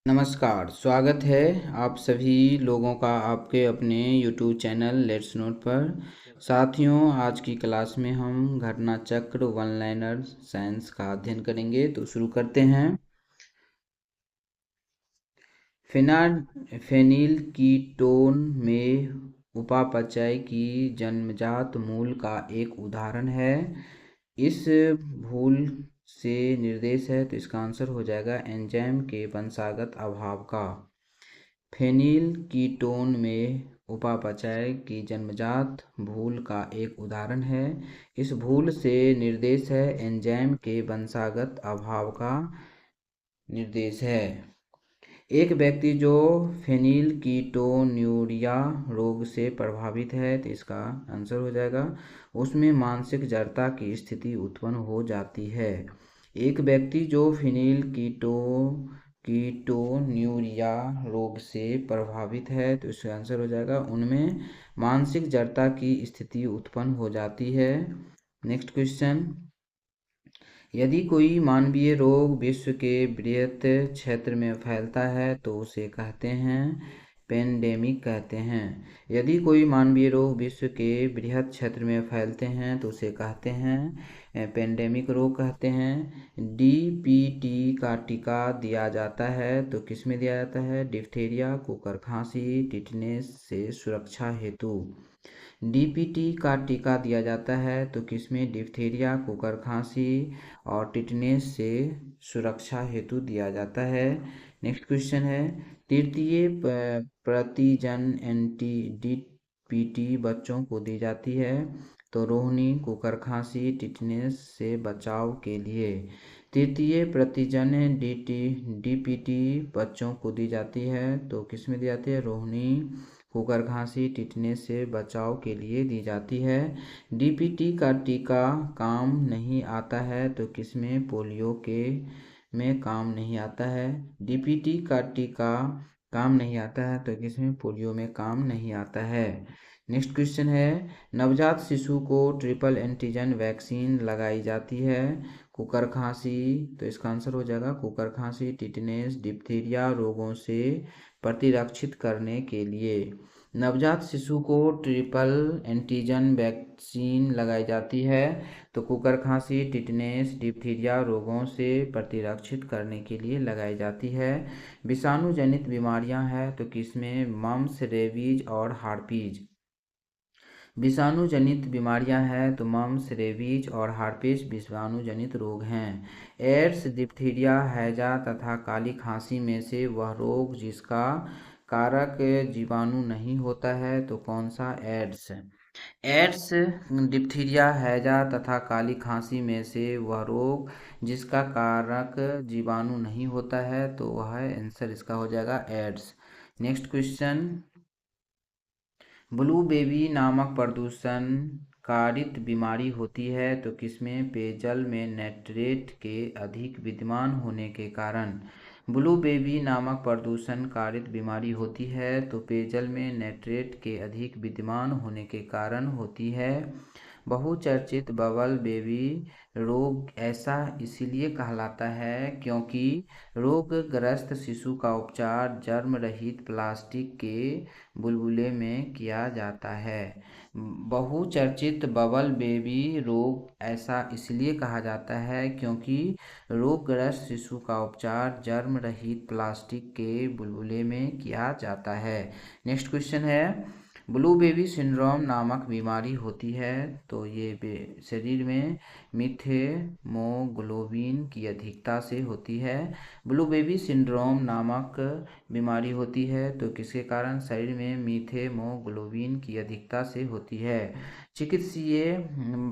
नमस्कार, स्वागत है आप सभी लोगों का आपके अपने YouTube चैनल लेट्स नोट पर। साथियों, आज की क्लास में हम घटना चक्र वन लाइनर साइंस का अध्ययन करेंगे। तो शुरू करते हैं। फेनिल कीटोन में उपापचय की जन्मजात मूल का एक उदाहरण है। इस भूल से निर्देश है, तो इसका आंसर हो जाएगा एंजाइम के वंशागत अभाव का। फेनिल कीटोन में उपापचय की जन्मजात भूल का एक उदाहरण है। इस भूल से निर्देश है एंजाइम के वंशागत अभाव का निर्देश है। एक व्यक्ति जो फेनिलकीटोन्यूरिया रोग से प्रभावित है, तो इसका आंसर हो जाएगा उसमें मानसिक जड़ता की स्थिति उत्पन्न हो जाती है। एक व्यक्ति जो कीटोन्यूरिया रोग से प्रभावित है, तो इसका आंसर हो जाएगा उनमें मानसिक जड़ता की स्थिति उत्पन्न हो जाती है। नेक्स्ट क्वेश्चन, यदि कोई मानवीय रोग विश्व के बृहत क्षेत्र में फैलता है तो उसे कहते हैं पेंडेमिक कहते हैं। यदि कोई मानवीय रोग विश्व के बृहत क्षेत्र में फैलते हैं तो उसे कहते हैं पेंडेमिक रोग कहते हैं। डीपीटी का टीका दिया जाता है तो किस में दिया जाता है? डिप्थीरिया, कुकर खांसी, टिटनेस से सुरक्षा हेतु। डीपीटी का टीका दिया जाता है तो किसमें? डिप्थीरिया, कुकर खांसी और टिटनेस से सुरक्षा हेतु दिया जाता है। नेक्स्ट क्वेश्चन है, तृतीय प्रतिजन एंटी डीपीटी बच्चों को दी जाती है तो रोहिणी, कुकर खांसी, टिटनेस से बचाव के लिए। तृतीय प्रतिजन डीपीटी बच्चों को दी जाती है तो किस में दी जाती है? रोहिणी, कुकर खांसी, टिटनेस से बचाव के लिए दी जाती है। डीपीटी का टीका काम नहीं आता है तो किसमें? पोलियो के में काम नहीं आता है। डीपीटी का टीका काम नहीं आता है तो किसमें? पोलियो में काम नहीं आता है। नेक्स्ट क्वेश्चन है, नवजात शिशु को ट्रिपल एंटीजन वैक्सीन लगाई जाती है कुकर खांसी, तो इसका आंसर हो जाएगा कुकर खांसी, टिटनेस, डिप्थीरिया रोगों से प्रतिरक्षित करने के लिए। नवजात शिशु को ट्रिपल एंटीजन वैक्सीन लगाई जाती है तो कुकर खांसी, टिटनेस, डिप्थीरिया रोगों से प्रतिरक्षित करने के लिए लगाई जाती है। विषाणु जनित बीमारियां हैं तो किसमें? मम्स, रेबीज और हार्पीज। विषाणु जनित बीमारियां हैं तो मम्स, रेबीज और हार्पिस विषाणु जनित रोग हैं। एड्स, डिप्थीरिया, हैजा तथा काली खांसी में से वह रोग जिसका कारक जीवाणु नहीं होता है तो कौन सा? एड्स। एड्स, डिप्थीरिया, हैजा तथा काली खांसी में से वह रोग जिसका कारक जीवाणु नहीं होता है तो वह आंसर इसका हो जाएगा AIDS. Next question, blue baby नामक प्रदूषण कारित बीमारी होती है तो किसमें? पेयजल में नाइट्रेट के अधिक विद्यमान होने के कारण। ब्लू बेबी नामक प्रदूषण कारित बीमारी होती है तो पेयजल में नाइट्रेट के अधिक विद्यमान होने के कारण होती है। बहुचर्चित बबल बेबी रोग ऐसा इसलिए कहलाता है क्योंकि रोगग्रस्त शिशु का उपचार जर्म रहित प्लास्टिक के बुलबुले में किया जाता है। बहुचर्चित बबल बेबी रोग ऐसा इसलिए कहा जाता है क्योंकि रोगग्रस्त शिशु का उपचार जर्म रहित प्लास्टिक के बुलबुले में किया जाता है। नेक्स्ट क्वेश्चन है, ब्लू बेबी सिंड्रोम नामक बीमारी होती है तो ये शरीर में मीथेमोग्लोबिन की अधिकता से होती है। ब्लू बेबी सिंड्रोम नामक बीमारी होती है तो किसके कारण? शरीर में मीथेमोग्लोबिन की अधिकता से होती है। चिकित्सीय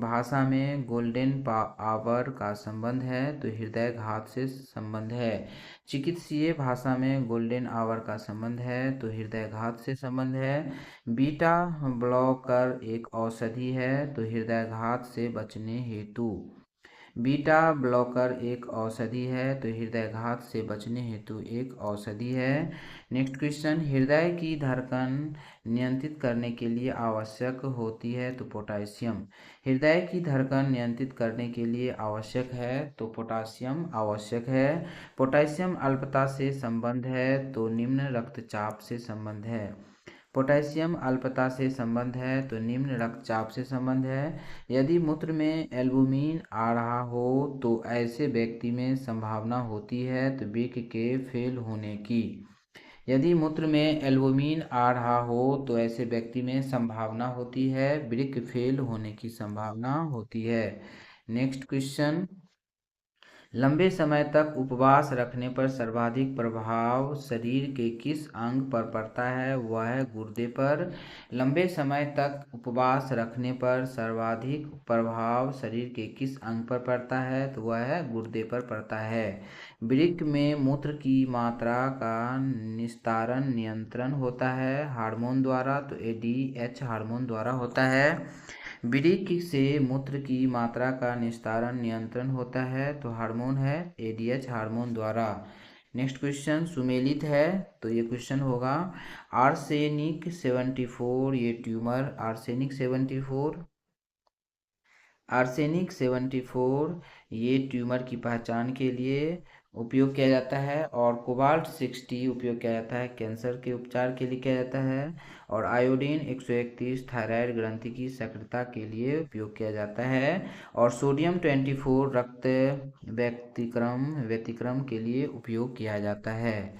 भाषा में गोल्डन आवर का संबंध है तो हृदयघात से संबंध है। चिकित्सीय भाषा में गोल्डन आवर का संबंध है तो हृदयघात से संबंध है। बीटा ब्लॉकर एक औषधि है तो हृदयघात से बचने हेतु। बीटा ब्लॉकर एक औषधि है, तो हृदयघात से बचने हेतु एक औषधि है। नेक्स्ट क्वेश्चन, हृदय की धड़कन नियंत्रित करने के लिए आवश्यक होती है, तो पोटासियम। हृदय की धड़कन नियंत्रित करने के लिए आवश्यक है, तो पोटासियम आवश्यक है। पोटासियम अल्पता से संबंध है, तो निम्न रक्तचाप से संबंध है। पोटेशियम अल्पता से संबंध है, तो निम्न रक्तचाप से संबंध है। यदि मूत्र में एल्बुमिन आ रहा हो तो ऐसे व्यक्ति में संभावना होती है, तो वृक्क के फेल होने की। यदि मूत्र में एल्बुमिन आ रहा हो तो ऐसे व्यक्ति में संभावना होती है, वृक्क फेल होने की संभावना होती है। नेक्स्ट क्वेश्चन, लंबे समय तक उपवास रखने पर सर्वाधिक प्रभाव शरीर के किस अंग पर पड़ता है? वह है गुर्दे पर। लंबे समय तक उपवास रखने पर सर्वाधिक प्रभाव शरीर के किस अंग पर पड़ता है? तो वह है गुर्दे पर पड़ता है। वृक्क में मूत्र की मात्रा का निस्तारण नियंत्रण होता है हार्मोन द्वारा, तो ADH हार्मोन द्वारा होता है। वृक्क से मूत्र की मात्रा का निस्तारण नियंत्रण होता है, तो हार्मोन है ADH हार्मोन द्वारा। नेक्स्ट क्वेश्चन सुमेलित है, तो ये क्वेश्चन होगा आर्सेनिक 74, ये ट्यूमर आर्सेनिक 74 ये ट्यूमर की पहचान के लिए उपयोग किया जाता है। और कोबाल्ट 60 उपयोग किया जाता है कैंसर के उपचार के लिए किया जाता है। और आयोडीन 131 थायराइड ग्रंथि की सक्रियता के लिए उपयोग किया जाता है। और सोडियम 24 रक्त व्यतिक्रम के लिए उपयोग किया जाता है।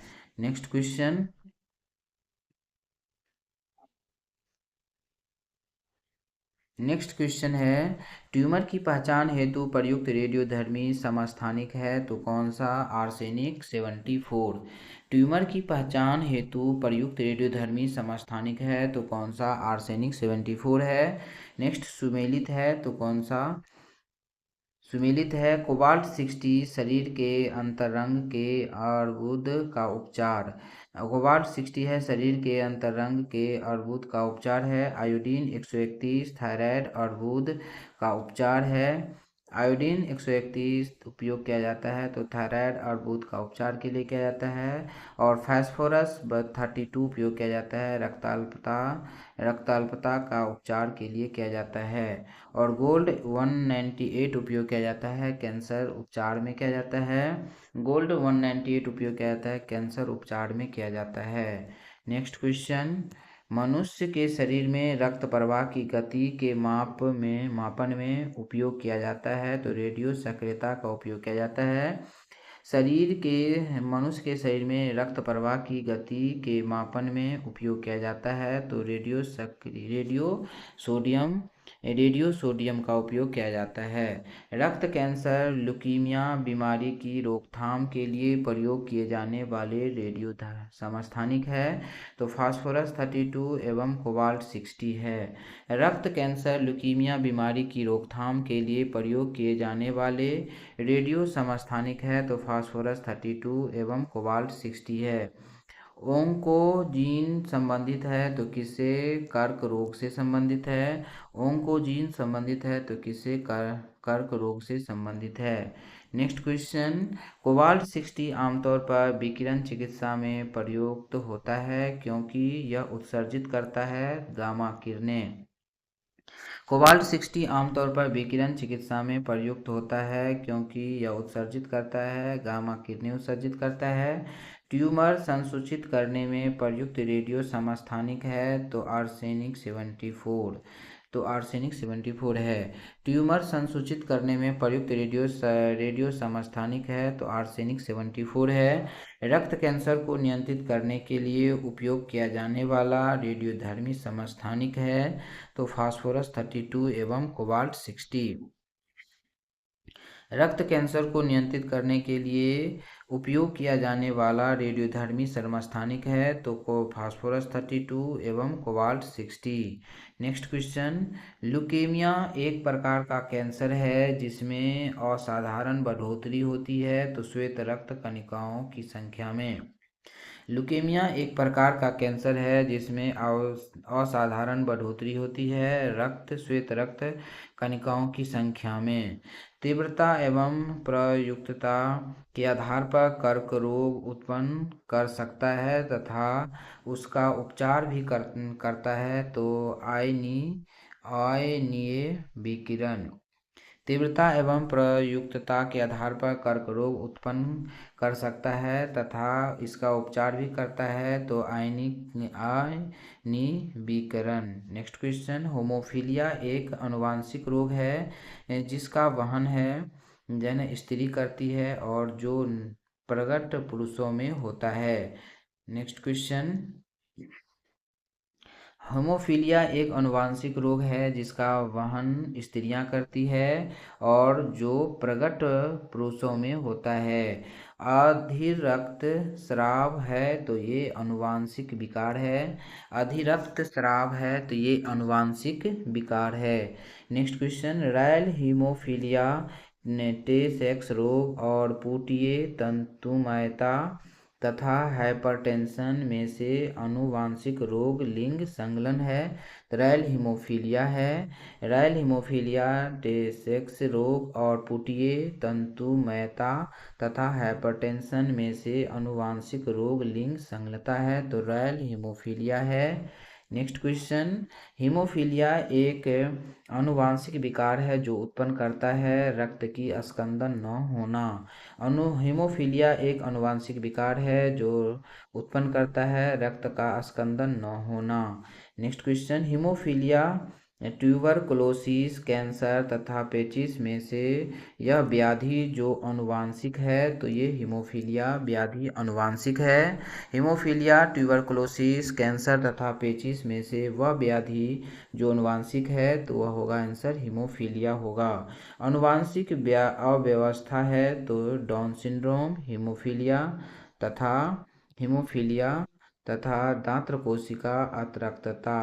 नेक्स्ट क्वेश्चन, है ट्यूमर की पहचान हेतु प्रयुक्त रेडियोधर्मी समस्थानिक है, तो कौन सा? आर्सेनिक 74। ट्यूमर की पहचान हेतु प्रयुक्त रेडियोधर्मी समस्थानिक है, तो कौन सा? आर्सेनिक 74 है। नेक्स्ट सुमेलित है, तो कौन सा? सुमेलित है कोबाल्ट 60 शरीर के अंतरंग के अर्बुद का उपचार। कोबाल्ट 60 है शरीर के अंतरंग के अर्बुद का उपचार है। आयोडीन 131 थायराइड अर्बुद का उपचार है। आयोडीन 131 उपयोग किया जाता है, तो थायराइड अर्बुद का उपचार के लिए किया जाता है। और फास्फोरस 32 उपयोग किया जाता है रक्ताल्पता का उपचार के लिए किया जाता है। और गोल्ड 198 उपयोग किया जाता है कैंसर उपचार में किया जाता है। गोल्ड 198 उपयोग किया जाता है कैंसर उपचार में किया जाता है। नेक्स्ट क्वेश्चन, मनुष्य के शरीर में रक्त प्रवाह की गति के मापन में उपयोग किया जाता है, तो रेडियो सक्रियता का उपयोग किया जाता है। मनुष्य के शरीर में रक्त प्रवाह की गति के मापन में उपयोग किया जाता है, तो रेडियो सोडियम का उपयोग किया जाता है। रक्त कैंसर ल्यूकीमिया बीमारी की रोकथाम के लिए प्रयोग किए जाने वाले रेडियो समस्थानिक है, तो फास्फोरस 32 एवं कोबाल्ट 60 है। रक्त कैंसर ल्यूकीमिया बीमारी की रोकथाम के लिए प्रयोग किए जाने वाले रेडियो समस्थानिक है, तो फास्फोरस 32 एवं कोबाल्ट 60 है। ओंकोजीन संबंधित है, तो किससे? कर्क रोग से संबंधित है। ओंकोजीन संबंधित है, तो किससे? कर्क रोग से संबंधित है। नेक्स्ट क्वेश्चन, कोबाल्ट 60 आमतौर पर विकिरण चिकित्सा में प्रयुक्त होता है क्योंकि यह उत्सर्जित करता है गामा किरणें। कोबाल्ट 60 आमतौर पर विकिरण चिकित्सा में प्रयुक्त होता है क्योंकि यह उत्सर्जित करता है गामा किरणें उत्सर्जित करता है। ट्यूमर संसूचित करने में प्रयुक्त रेडियो समस्थानिक है, तो आर्सेनिक 74 है। ट्यूमर संसूचित करने में प्रयुक्त रेडियो समस्थानिक है, तो आर्सेनिक 74 है। रक्त कैंसर को नियंत्रित करने के लिए उपयोग किया जाने वाला रेडियोधर्मी समस्थानिक है, तो फास्फोरस 32 एवं कोबाल्ट 60। रक्त कैंसर को नियंत्रित करने के लिए उपयोग किया जाने वाला रेडियोधर्मी समस्थानिक है, तो फास्फोरस 32 एवं कोबाल्ट 60। नेक्स्ट क्वेश्चन, ल्यूकेमिया एक प्रकार का कैंसर है जिसमें असाधारण बढ़ोतरी होती है, तो श्वेत रक्त कणिकाओं की संख्या में। ल्यूकेमिया एक प्रकार का कैंसर है जिसमें असाधारण बढ़ोतरी होती है रक्त श्वेत रक्त कणिकाओं की संख्या में। तीव्रता एवं प्रयुक्तता के आधार पर कर्क रोग उत्पन्न कर सकता है तथा उसका उपचार भी करता है। तो आयनीय विकिरण तीव्रता एवं प्रयुक्तता के आधार पर कर्क रोग उत्पन्न कर सकता है तथा इसका उपचार भी करता है। तो आयनीकरण। नेक्स्ट क्वेश्चन, होमोफीलिया एक अनुवांशिक रोग है जिसका वहन है जन स्त्री करती है और जो प्रगट पुरुषों में होता है। नेक्स्ट क्वेश्चन, हेमोफीलिया एक अनुवांशिक रोग है जिसका वहन स्त्रियां करती है और जो प्रगट पुरुषों में होता है। अधिरक्त स्राव है तो ये अनुवांशिक विकार है। अधिरक्त स्राव है तो ये अनुवांशिक विकार है। नेक्स्ट क्वेश्चन, रैल हीमोफीलिया टे सेक्स रोग और पुटीय तंतुमयता तथा हाइपरटेंशन में से अनुवांशिक रोग लिंग संलग्न है। रैल हीमोफीलिया है। रैल हीमोफीलिया टेसेक्स रोग और पुटीय तंतुमयता तथा हाइपरटेंशन में से अनुवांशिक रोग लिंग संलग्नता है। तो रैल हीमोफीलिया है। नेक्स्ट क्वेश्चन, हीमोफीलिया एक अनुवांशिक विकार है जो उत्पन्न करता है रक्त की स्कंदन न होना। हीमोफीलिया एक अनुवांशिक विकार है जो उत्पन्न करता है रक्त का स्कंदन न होना। Next question, haemophilia tuberculosis cancer तथा पेचिश में से यह व्याधि जो अनुवांशिक है। तो ये हीमोफीलिया व्याधि अनुवांशिक है। हीमोफीलिया ट्यूबरकुलोसिस कैंसर तथा पेचिश में से वह व्याधि जो अनुवांशिक है तो वह होगा आंसर हीमोफीलिया होगा। अनुवांशिक अव्यवस्था है तो डाउन सिंड्रोम हीमोफीलिया तथा दात्र कोशिका अतरक्तता।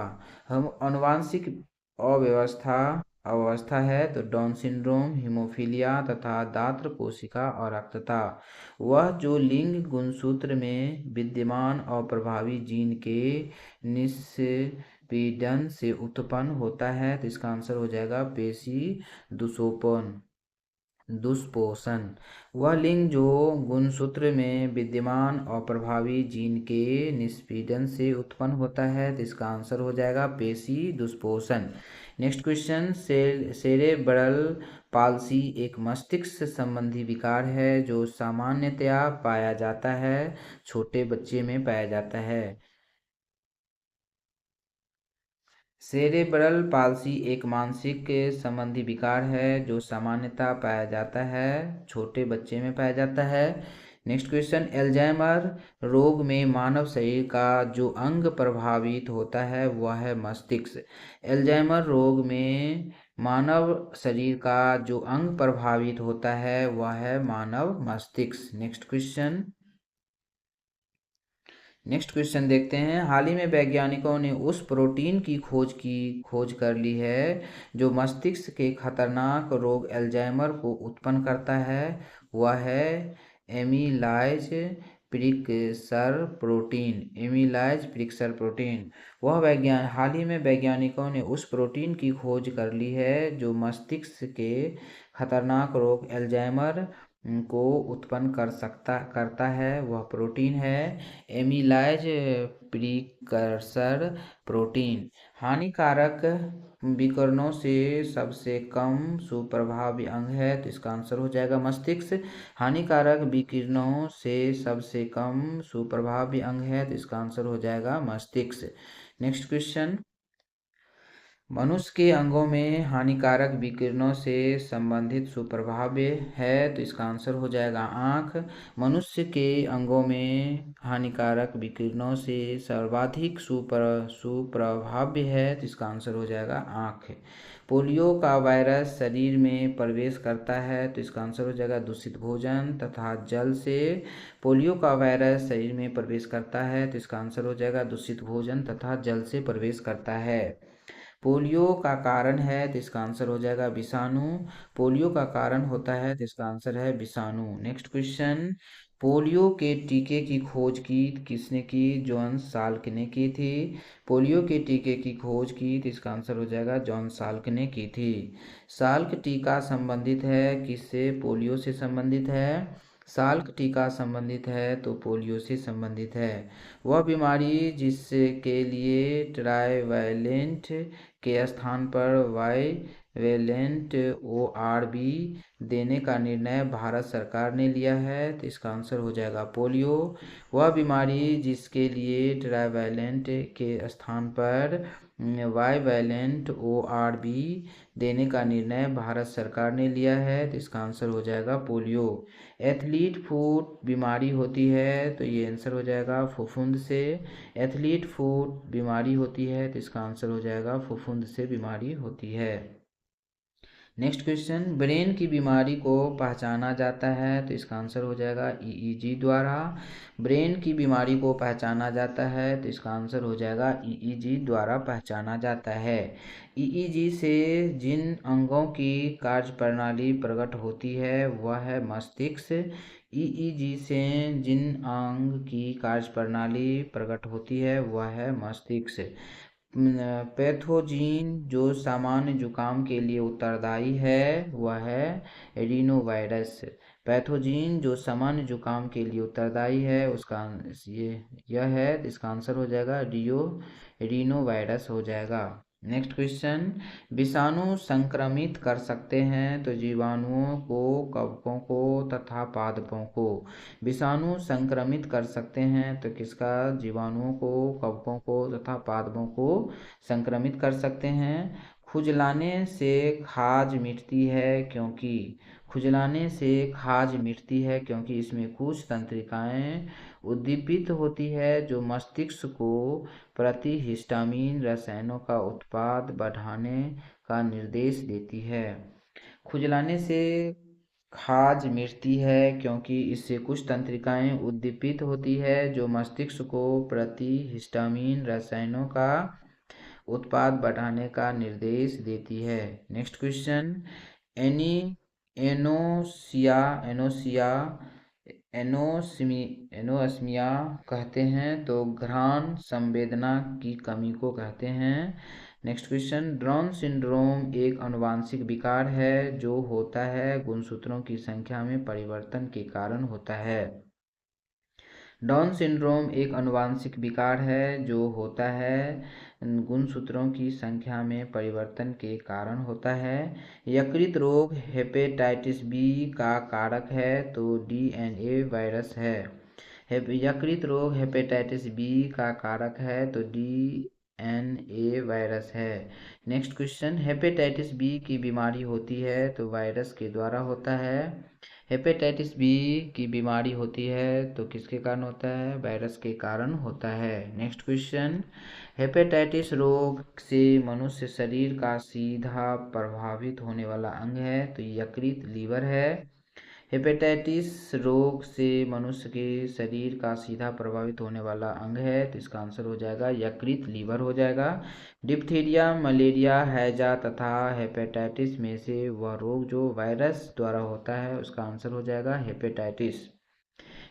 हम अनुवांशिक अवस्था है तो डाउन सिंड्रोम हीमोफीलिया तथा दात्र कोशिका और रक्तता। वह जो लिंग गुणसूत्र में विद्यमान अप्रभावी जीन के निषेधन से उत्पन्न होता है तो इसका आंसर हो जाएगा पेशी दुष्पोषण। वह लिंग जो गुणसूत्र में विद्यमान अप्रभावी जीन के निषेधन से उत्पन्न होता है तो इसका आंसर हो जाएगा पेशी दुष्पोषण। नेक्स्ट क्वेश्चन, सेरेब्रल पाल्सी एक मस्तिष्क संबंधी विकार है जो सामान्यतया पाया जाता है छोटे बच्चे में पाया जाता है। सेरेब्रल पाल्सी एक मानसिक संबंधी विकार है जो सामान्यतः पाया जाता है छोटे बच्चे में पाया जाता है। नेक्स्ट क्वेश्चन, एल्जाइमर रोग में मानव शरीर का जो अंग प्रभावित होता है वह है मस्तिष्क। एल्जाइमर रोग में मानव शरीर का जो अंग प्रभावित होता है वह है मानव मस्तिष्क। नेक्स्ट क्वेश्चन देखते हैं, हाल ही में वैज्ञानिकों ने उस प्रोटीन की खोज कर ली है जो मस्तिष्क के खतरनाक रोग एल्जाइमर को उत्पन्न करता है। वह है एमिलाइज प्रिकसर प्रोटीन। हाल ही में वैज्ञानिकों ने उस प्रोटीन की खोज कर ली है जो मस्तिष्क के खतरनाक रोग एल्जाइमर को उत्पन्न करता है। वह प्रोटीन है एमिलाइज प्रिकसर प्रोटीन। हानिकारक विकिरणों से सबसे कम सुप्रभावी अंग है तो इसका आंसर हो जाएगा मस्तिष्क। हानिकारक विकिरणों से सबसे कम सुप्रभावी अंग है तो इसका आंसर हो जाएगा मस्तिष्क। नेक्स्ट क्वेश्चन, मनुष्य के अंगों में हानिकारक विकिरणों से संबंधित सुप्रभाव्य है तो इसका आंसर हो जाएगा आँख। मनुष्य के अंगों में हानिकारक विकिरणों से सर्वाधिक सुप्रभाव्य है तो इसका आंसर हो जाएगा आँख। पोलियो का वायरस शरीर में प्रवेश करता है तो इसका आंसर हो जाएगा दूषित भोजन तथा जल से। पोलियो का वायरस शरीर में प्रवेश करता है तो इसका आंसर हो जाएगा दूषित भोजन तथा जल से प्रवेश करता है। पोलियो का कारण है तो इसका आंसर हो जाएगा विषाणु। पोलियो का कारण होता है तो इसका आंसर है विषाणु। नेक्स्ट क्वेश्चन, पोलियो के टीके की खोज की किसने की? जॉन साल्क ने की थी। पोलियो के टीके की खोज की तो इसका आंसर हो जाएगा जॉन साल्क ने की थी। साल्क टीका संबंधित है किससे? पोलियो से संबंधित है। साल्क टीका संबंधित है तो पोलियो से संबंधित है। वह बीमारी जिसके लिए ट्राइवैलेंट के स्थान पर वाइवेलेंट ORB देने का निर्णय भारत सरकार ने लिया है तो इसका आंसर हो जाएगा पोलियो। वह बीमारी जिसके लिए ट्राइवैलेंट के स्थान पर वाइवेलेंट ORB देने का निर्णय भारत सरकार ने लिया है तो इसका आंसर हो जाएगा पोलियो। एथलीट फुट बीमारी होती है तो ये आंसर हो जाएगा फफूंद से। एथलीट फुट बीमारी होती है तो इसका आंसर हो जाएगा फफूंद से बीमारी होती है। नेक्स्ट क्वेश्चन, ब्रेन की बीमारी को पहचाना जाता है तो इसका आंसर हो जाएगा EEG द्वारा। ब्रेन की बीमारी को पहचाना जाता है तो इसका आंसर हो जाएगा EEG द्वारा पहचाना जाता है। EEG से जिन अंगों की कार्यप्रणाली प्रकट होती है वह है मस्तिष्क। EEG से जिन अंग की कार्यप्रणाली प्रकट होती है वह है मस्तिष्क। पैथोजीन जो सामान्य जुकाम के लिए उत्तरदायी है वह है रीनोवायरस। पैथोजीन जो सामान्य जुकाम के लिए उत्तरदायी है उसका यह है, इसका आंसर हो जाएगा रीनोवायरस हो जाएगा। नेक्स्ट क्वेश्चन, विषाणु संक्रमित कर सकते हैं तो जीवाणुओं को, कवकों को तथा पादपों को। विषाणु संक्रमित कर सकते हैं तो किसका? जीवाणुओं को, कवकों को तथा पादपों को संक्रमित कर सकते हैं। खुजलाने से खाज मिटती है क्योंकि खुजलाने से खाज मिटती है क्योंकि इसमें कुछ तंत्रिकाएं उद्दीपित होती है जो मस्तिष्क को प्रतिहिस्टामीन रसायनों का उत्पाद बढ़ाने का निर्देश देती है। खुजलाने से खाज मिटती है क्योंकि इससे कुछ तंत्रिकाएं उद्दीपित होती है जो मस्तिष्क को प्रतिहिस्टामीन रसायनों का उत्पाद बढ़ाने का निर्देश देती है। नेक्स्ट क्वेश्चन, एनी एनोसिया एनोसिया एनोस्मिया कहते हैं तो घ्राण संवेदना की कमी को कहते हैं। नेक्स्ट क्वेश्चन, डाउन सिंड्रोम एक आनुवंशिक विकार है जो होता है गुणसूत्रों की संख्या में परिवर्तन के कारण होता है। डाउन सिंड्रोम एक आनुवंशिक विकार है जो होता है गुणसूत्रों की संख्या में परिवर्तन के कारण होता है। यकृत रोग हेपेटाइटिस बी का कारक है तो DNA वायरस है। यकृत रोग हेपेटाइटिस बी का कारक है तो DNA वायरस है। नेक्स्ट क्वेश्चन, हेपेटाइटिस बी की बीमारी होती है तो वायरस के द्वारा होता है। हेपेटाइटिस बी की बीमारी होती है तो किसके कारण होता है? वायरस के कारण होता है। नेक्स्ट क्वेश्चन, हेपेटाइटिस रोग से मनुष्य शरीर का सीधा प्रभावित होने वाला अंग है तो यकृत लीवर है। हेपेटाइटिस रोग से मनुष्य के शरीर का सीधा प्रभावित होने वाला अंग है तो इसका आंसर हो जाएगा यकृत लीवर हो जाएगा। डिप्थीरिया, मलेरिया, हैजा तथा हेपेटाइटिस में से वह रोग जो वायरस द्वारा होता है उसका आंसर हो जाएगा हेपेटाइटिस।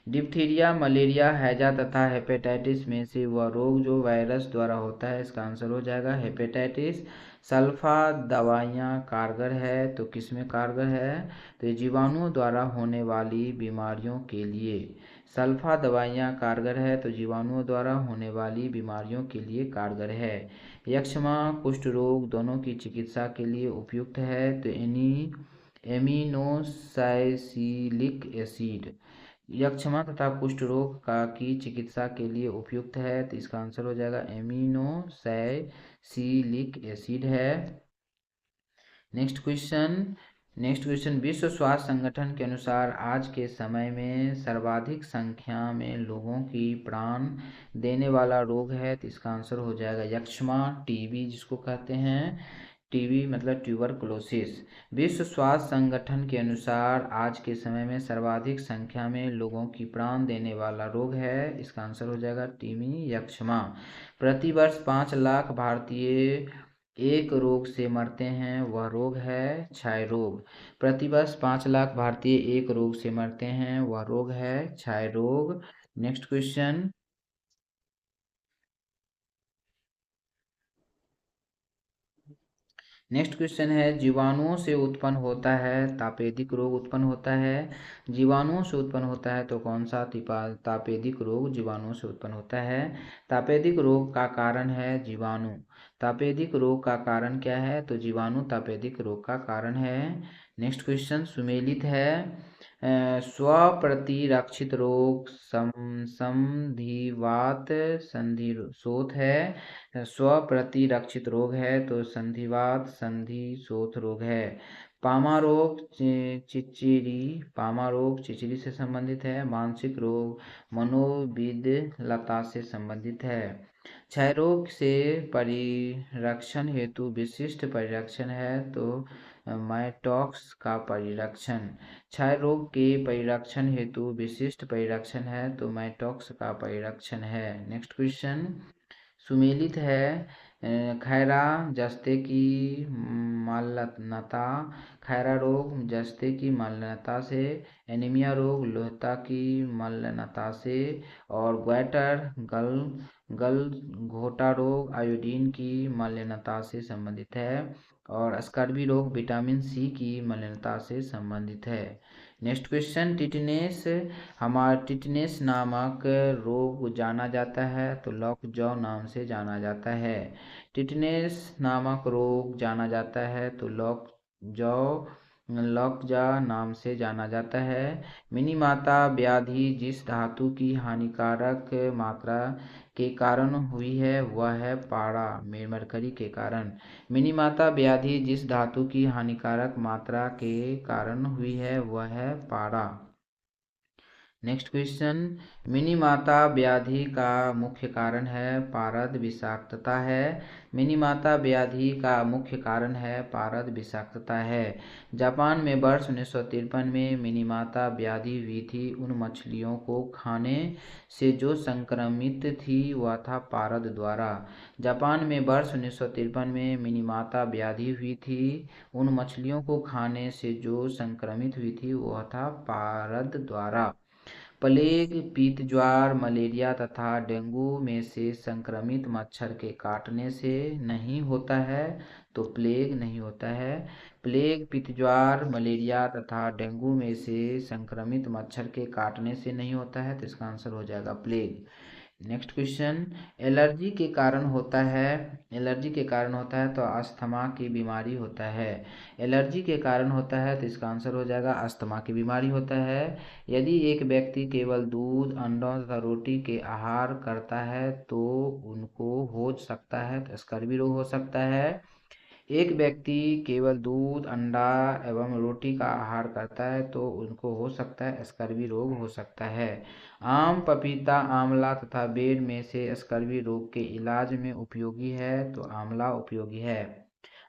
डिप्थीरिया, मलेरिया, हैजा तथा हेपेटाइटिस में से वह रोग जो वायरस द्वारा होता है इसका आंसर हो जाएगा हेपेटाइटिस। सल्फा दवाइयाँ कारगर है तो किसमें कारगर है? तो ये जीवाणुओं द्वारा होने वाली बीमारियों के लिए। सल्फा दवाइयाँ कारगर है तो जीवाणुओं द्वारा होने वाली बीमारियों के लिए कारगर है। यक्ष्मा, कुष्ठ रोग दोनों की चिकित्सा के लिए उपयुक्त है तो एमिनोसैलिसिलिक एसिड यक्ष्मा तथा कुष्ठ रोग की चिकित्सा के लिए उपयुक्त है तो इसका आंसर हो जाएगा एमिनोसैलिसिलिक एसिड है। नेक्स्ट क्वेश्चन, विश्व स्वास्थ्य संगठन के अनुसार आज के समय में सर्वाधिक संख्या में लोगों की प्राण देने वाला रोग है तो इसका आंसर हो जाएगा यक्ष्मा, TB जिसको कहते हैं। TB मतलब ट्यूबरकुलोसिस। विश्व स्वास्थ्य संगठन के अनुसार आज के समय में सर्वाधिक संख्या में लोगों की प्राण देने वाला रोग है, इसका आंसर हो जाएगा TB यक्ष्मा। प्रतिवर्ष 5 लाख भारतीय एक रोग से मरते हैं, वह रोग है क्षय रोग। प्रतिवर्ष 5 लाख भारतीय एक रोग से मरते हैं, वह रोग है क्षय रोग। Next question. नेक्स्ट क्वेश्चन है, जीवाणुओं से उत्पन्न होता है तापेदिक रोग उत्पन्न होता है। जीवाणुओं से उत्पन्न होता है तो कौन सा तापेदिक रोग जीवाणुओं से उत्पन्न होता है? तापेदिक रोग का कारण है जीवाणु। तापेदिक रोग का कारण क्या है? तो जीवाणु तापेदिक रोग का कारण है। नेक्स्ट क्वेश्चन सुमेलित है। स्वप्रतिरक्षित रोग संधिवात संधिशोथ है। स्वप्रतिरक्षित रोग है तो संधिवात संधिशोथ रोग है। पामा रोग चिचिरी पामा रोग चिचिरी से संबंधित है। मानसिक रोग मनोविदलता से संबंधित है। क्षय रोग से परिरक्षण हेतु विशिष्ट परिरक्षण है तो मैटॉक्स का परिरक्षण। क्षय रोग के परिरक्षण हेतु विशिष्ट परिरक्षण है तो मैटॉक्स का परिरक्षण है। नेक्स्ट क्वेश्चन सुमेलित है। खैरा जस्ते की मलनता। खैरा रोग जस्ते की मलनता से। एनीमिया रोग लोहता की मलनता से। और ग्वैटर गल घोटा रोग आयोडीन की मलिनता से संबंधित है। और स्कर्वी रोग विटामिन सी की मलिनता से संबंधित है। नेक्स्ट क्वेश्चन टिटनेस नामक रोग जाना जाता है तो लॉकजॉ नाम से जाना जाता है। टिटनेस नामक रोग जाना जाता है तो लॉकजा नाम से जाना जाता है। मिनीमाता व्याधि जिस धातु की हानिकारक मात्रा के कारण हुई है वह है पारा मरकरी के कारण। मिनीमाता व्याधि जिस धातु की हानिकारक मात्रा के कारण हुई है वह है पारा। नेक्स्ट क्वेश्चन मिनीमाता व्याधि का मुख्य कारण है पारद विषाक्तता है। मिनीमाता व्याधि का मुख्य कारण है पारद विषाक्तता है। जापान में वर्ष 1953 में मिनीमाता व्याधि हुई थी। उन मछलियों को खाने से जो संक्रमित थी वह था पारद द्वारा। जापान में वर्ष 1953 में मिनीमाता व्याधि हुई थी। उन मछलियों को खाने से जो संक्रमित हुई थी वह था पारद द्वारा। प्लेग पीत ज्वार मलेरिया तथा डेंगू में से संक्रमित मच्छर के काटने से नहीं होता है तो प्लेग नहीं होता है। प्लेग पीत ज्वार मलेरिया तथा डेंगू में से संक्रमित मच्छर के काटने से नहीं होता है तो इसका आंसर हो जाएगा प्लेग। नेक्स्ट क्वेश्चन एलर्जी के कारण होता है। एलर्जी के कारण होता है तो अस्थमा की बीमारी होता है। एलर्जी के कारण होता है तो इसका आंसर हो जाएगा अस्थमा की बीमारी होता है। यदि एक व्यक्ति केवल दूध अंडों तथा रोटी के आहार करता है तो उनको हो सकता है तो स्कर्वी रोग हो सकता है। एक व्यक्ति केवल दूध अंडा एवं रोटी का आहार करता है तो उनको हो सकता है स्कर्वी रोग हो सकता है। आम पपीता आंवला तथा बेर में से स्कर्वी रोग के इलाज में उपयोगी है तो आंवला उपयोगी है।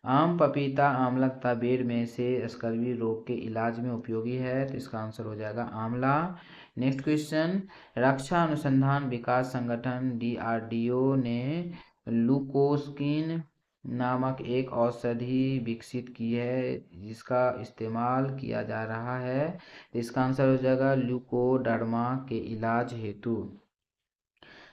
आम पपीता आंवला तथा बेर में से स्कर्वी रोग के इलाज में उपयोगी है तो इसका आंसर हो जाएगा आंवला। नेक्स्ट क्वेश्चन रक्षा अनुसंधान विकास संगठन DRDO ने लुकोस्किन नामक एक औषधि विकसित की है जिसका इस्तेमाल किया जा रहा है तो इसका आंसर हो जाएगा ल्यूकोडर्मा के इलाज हेतु।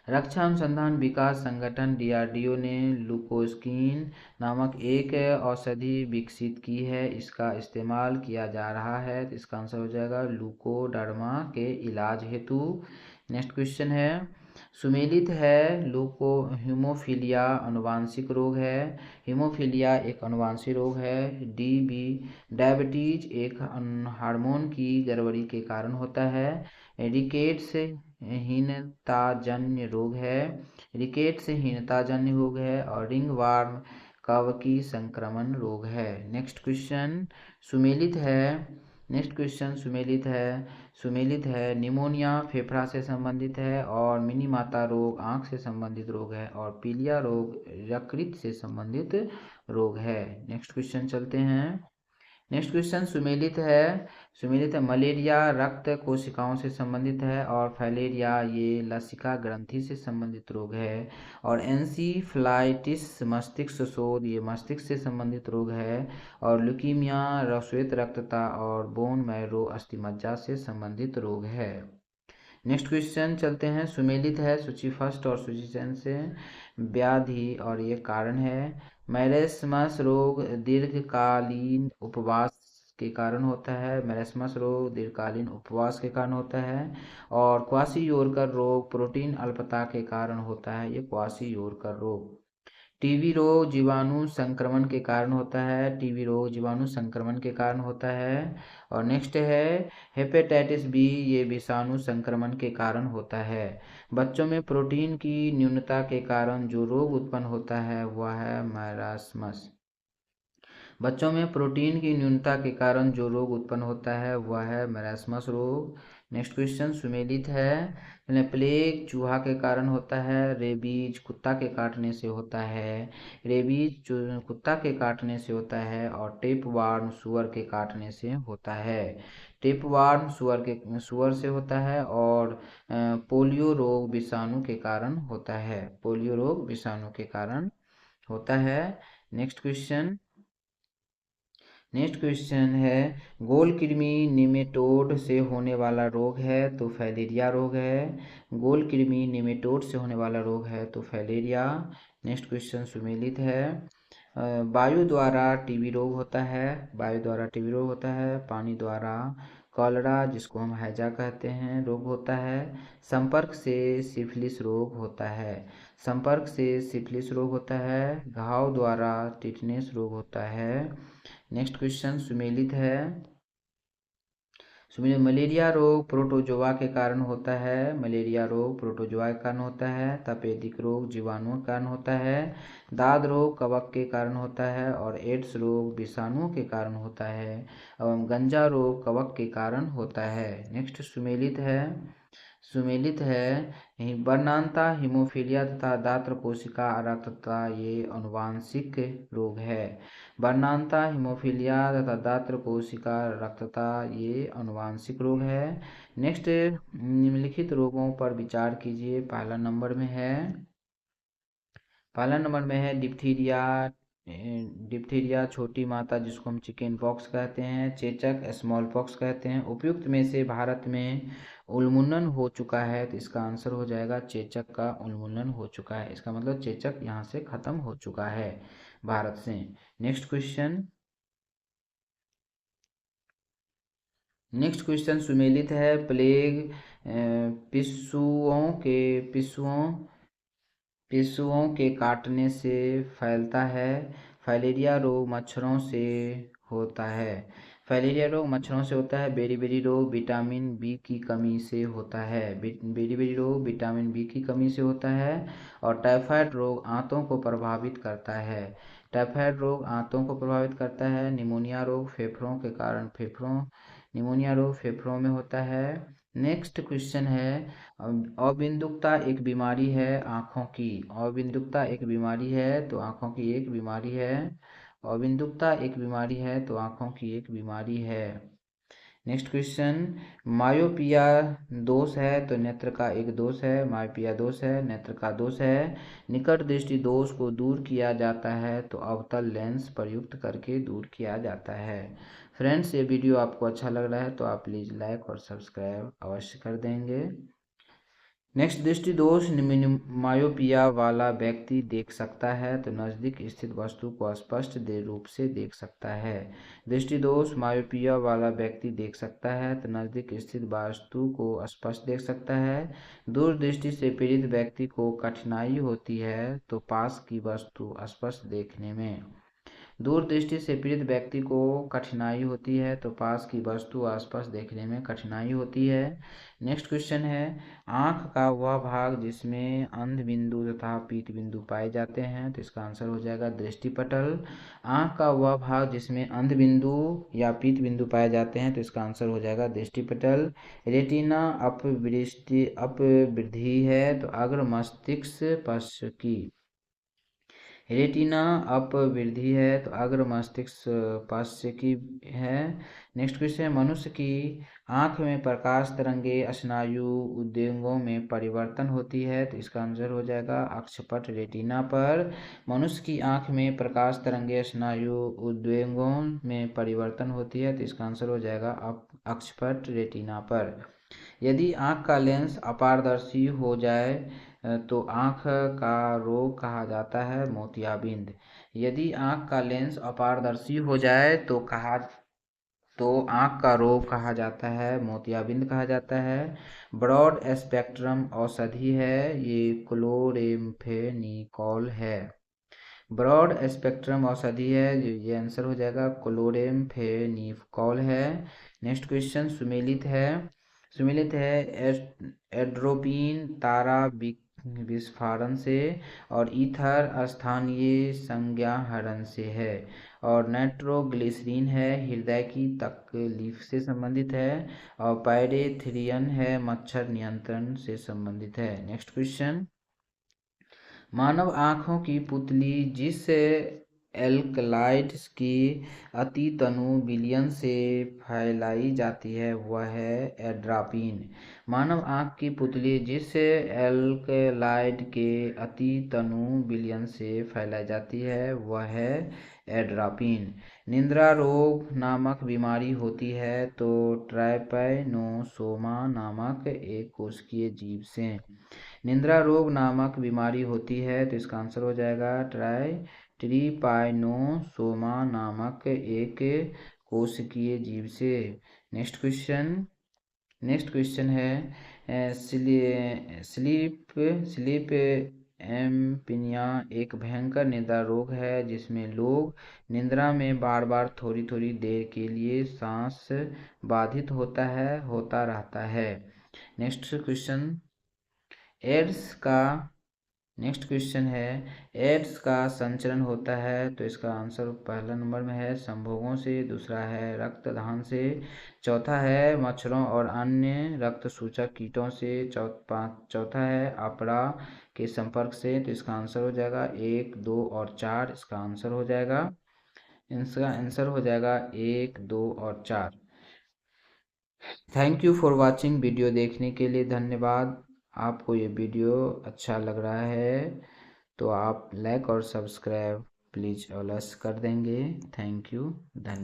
रक्षा अनुसंधान विकास संगठन DRDO ने लुकोस्किन नामक एक औषधि विकसित की है। इसका इस्तेमाल किया जा रहा है तो इसका आंसर हो जाएगा लुकोडर्मा के इलाज हेतु। नेक्स्ट क्वेश्चन है सुमेलित है लुको हीमोफीलिया अनुवांशिक रोग है। हीमोफीलिया एक अनुवांशिक रोग है। DB डायबिटीज एक हार्मोन की गड़बड़ी के कारण होता है। रिकेट्स हीनताजन्य रोग है। रिकेट्स हीनताजन्य रोग है और रिंगवर्म कवकी संक्रमण रोग है। नेक्स्ट क्वेश्चन सुमेलित है। नेक्स्ट क्वेश्चन सुमेलित है निमोनिया फेफड़ा से संबंधित है और मिनीमाता रोग आंख से संबंधित रोग है और पीलिया रोग यकृत से संबंधित रोग है। नेक्स्ट क्वेश्चन चलते हैं नेक्स्ट क्वेश्चन सुमेलित है मलेरिया रक्त कोशिकाओं से संबंधित है, और फाइलेरिया ये लसिका ग्रंथि से संबंधित रोग है, और एंसीफ्लाइटिस मस्तिष्क शोथ ये मस्तिष्क से संबंधित रोग है, और ल्यूकीमिया श्वेत रक्तता और बोन मैरो अस्थिमज्जा से संबंधित रोग है। नेक्स्ट क्वेश्चन चलते हैं। सुमेलित है सूची फर्स्ट और सूची सेकंड से व्याधि और ये कारण है। मैरेस्मस रोग दीर्घकालीन उपवास के कारण होता है। मैरेस्मस रोग दीर्घकालीन उपवास के कारण होता है। और क्वासी-योरकर रोग प्रोटीन अल्पता के कारण होता है। ये क्वासी-योरकर रोग। टीबी रोग जीवाणु संक्रमण के कारण होता है। टीबी रोग जीवाणु संक्रमण के कारण होता है। और नेक्स्ट है हेपेटाइटिस बी ये विषाणु संक्रमण के कारण होता है। बच्चों में प्रोटीन की न्यूनता के कारण जो रोग उत्पन्न होता है वह है मैरास्मस। बच्चों में प्रोटीन की न्यूनता के कारण जो रोग उत्पन्न होता है वह है मैरास्मस रोग। नेक्स्ट क्वेश्चन सुमेलित है। प्लेग चूहा के कारण होता है। रेबीज कुत्ता के काटने से होता है। रेबीज कुत्ता के काटने से होता है, और टेपवार्म सुअर के काटने से होता है। टेपवार्म सुअर से होता है, और पोलियो रोग विषाणु के कारण होता है। पोलियो रोग विषाणु के कारण होता है। नेक्स्ट क्वेश्चन है गोल कृमि निमेटोड से होने वाला रोग है तो फाइलेरिया रोग है। गोल कृमि निमेटोड से होने वाला रोग है तो फाइलेरिया। नेक्स्ट क्वेश्चन सुमेलित है। वायु द्वारा टीबी रोग होता है। वायु द्वारा टीबी रोग होता है। पानी द्वारा कॉलरा जिसको हम हैजा कहते हैं रोग होता है। संपर्क से सिफिलिस रोग होता है। संपर्क से सिफिलिस रोग होता है। घाव द्वारा टिटनेस रोग होता है। नेक्स्ट क्वेश्चन सुमेलित मलेरिया रोग प्रोटोजोआ के कारण होता है। मलेरिया रोग प्रोटोजोआ के कारण होता है। तपेदिक रोग जीवाणुओं के कारण होता है। दाद रोग कवक के कारण होता है, और एड्स रोग विषाणुओं के कारण होता है, एवं गंजा रोग कवक के कारण होता है। नेक्स्ट सुमेलित है वर्णांता हीमोफीलिया तथा दात्र कोशिका अराक्तता ये अनुवांशिक रोग है। वर्णांता हीमोफीलिया तथा दात्र कोशिका रक्तता ये अनुवांशिक रोग है। नेक्स्ट निम्नलिखित रोगों पर विचार कीजिए। पहला नंबर में है डिप्थीरिया छोटी माता जिसको हम चिकन पॉक्स कहते हैं। चेचक स्मॉल पॉक्स कहते हैं। उपयुक्त में से भारत में उन्मूलन हो चुका है तो इसका आंसर हो जाएगा चेचक का उन्मूलन हो चुका है। इसका मतलब चेचक यहाँ से खत्म हो चुका है भारत से। नेक्स्ट क्वेश्चन सुमेलित है प्लेग पिस्सुओं के काटने से फैलता है। फाइलेरिया रोग मच्छरों से होता है। फाइलेरिया रोग मच्छरों से होता है। बेरी रोग विटामिन बी की कमी से होता है। बेरी रोग विटामिन बी की कमी से होता है। और टाइफाइड रोग आंतों को प्रभावित करता है। टाइफाइड रोग आंतों को प्रभावित करता है। निमोनिया रोग फेफड़ों में होता है। नेक्स्ट क्वेश्चन है अबिंदुकता एक बीमारी है आँखों की। अबिंदुकता एक बीमारी है तो आँखों की एक बीमारी है। अबिंदुकता एक बीमारी है तो आँखों की एक बीमारी है। नेक्स्ट क्वेश्चन मायोपिया दोष है तो नेत्र का एक दोष है। मायोपिया दोष है नेत्र का दोष है। निकट दृष्टि दोष को दूर किया जाता है तो अवतल लेंस प्रयुक्त करके दूर किया जाता है। फ्रेंड्स ये वीडियो आपको अच्छा लग रहा है तो आप प्लीज़ लाइक और सब्सक्राइब अवश्य कर देंगे। नेक्स्ट दृष्टि दोष मायोपिया वाला व्यक्ति देख सकता है तो नज़दीक स्थित वस्तु को स्पष्ट रूप से देख सकता है। दृष्टि दोष मायोपिया वाला व्यक्ति देख सकता है तो नज़दीक स्थित वस्तु को स्पष्ट देख सकता है। दूर दृष्टि से पीड़ित व्यक्ति को कठिनाई होती है तो पास की वस्तु स्पष्ट देखने में। दूर दृष्टि से पीड़ित व्यक्ति को कठिनाई होती है तो पास की वस्तु आसपास देखने में कठिनाई होती है। नेक्स्ट क्वेश्चन है आँख का वह भाग जिसमें अंध बिंदु तथा पीत बिंदु पाए जाते हैं तो इसका आंसर हो जाएगा दृष्टिपटल। आँख का वह भाग जिसमें अंध बिंदु या पीत बिंदु पाए जाते हैं तो इसका आंसर हो जाएगा दृष्टिपटल। रेटिना अपवृद्धि है तो अग्र मस्तिष्क पश्च की रेटिना अपवृद्धि है तो अग्र मस्तिष्क पार्श्व की है। नेक्स्ट क्वेश्चन है, मनुष्य की आंख में प्रकाश तरंगे स्नायु उद्वेगों में परिवर्तन होती है तो इसका आंसर हो जाएगा अक्षपट रेटिना पर। मनुष्य की आंख में प्रकाश तरंगे स्नायु उद्वेगों में परिवर्तन होती है तो इसका आंसर हो जाएगा अक्षपट रेटिना पर। यदि आंख का लेंस अपारदर्शी हो जाए तो आंख का रोग कहा जाता है मोतियाबिंद। यदि आंख का लेंस अपारदर्शी हो जाए तो आंख का रोग कहा जाता है मोतियाबिंद कहा जाता है। ब्रॉड स्पेक्ट्रम औषधि है ये क्लोरेम्फेनिकोल है। ब्रॉड स्पेक्ट्रम औषधि है ये आंसर हो जाएगा क्लोरेम्फेनिकोल है। नेक्स्ट क्वेश्चन सुमेलित है एड्रोपिन तारा विस्फारण से और ईथर स्थानीय संज्ञाहरण से है। और नाइट्रोग्लिसरीन है हृदय की तकलीफ से संबंधित है। और पायरेथ्रियन है मच्छर नियंत्रण से संबंधित है। नेक्स्ट क्वेश्चन, मानव आँखों की पुतली जिस एल्कलाइड्स की अतितनु विलयन से फैलाई जाती है वह है एड्रापिन। मानव आँख की पुतली जिस एल्कलाइड के अतितनु विलयन से फैलाई जाती है वह है एड्रापिन। निद्रा रोग नामक बीमारी होती है तो ट्राइपैनोसोमा नामक एक कोशिकीय जीव से निद्रा रोग नामक बीमारी होती है तो इसका आंसर हो जाएगा ट्रिपाइनोसोमा नामक एक कोशिकीय जीव से। नेक्स्ट क्वेश्चन है स्लीप एम्पनिया एक भयंकर निद्रा रोग है जिसमें लोग निद्रा में बार बार थोड़ी थोड़ी देर के लिए सांस बाधित होता रहता है। नेक्स्ट क्वेश्चन है एड्स का संचरण होता है तो इसका आंसर पहला नंबर में है संभोगों से, दूसरा है रक्तदान से, चौथा है मच्छरों और अन्य रक्त सूचक कीटों से, चौथा है अपरा के संपर्क से तो इसका आंसर हो जाएगा 1, 2 और 4। इसका आंसर हो जाएगा 1, 2 और 4। Thank you for watching. Video देखने के लिए धन्यवाद। आपको ये वीडियो अच्छा लग रहा है तो आप लाइक और सब्सक्राइब प्लीज़ अवश्य कर देंगे। थैंक यू, धन्यवाद।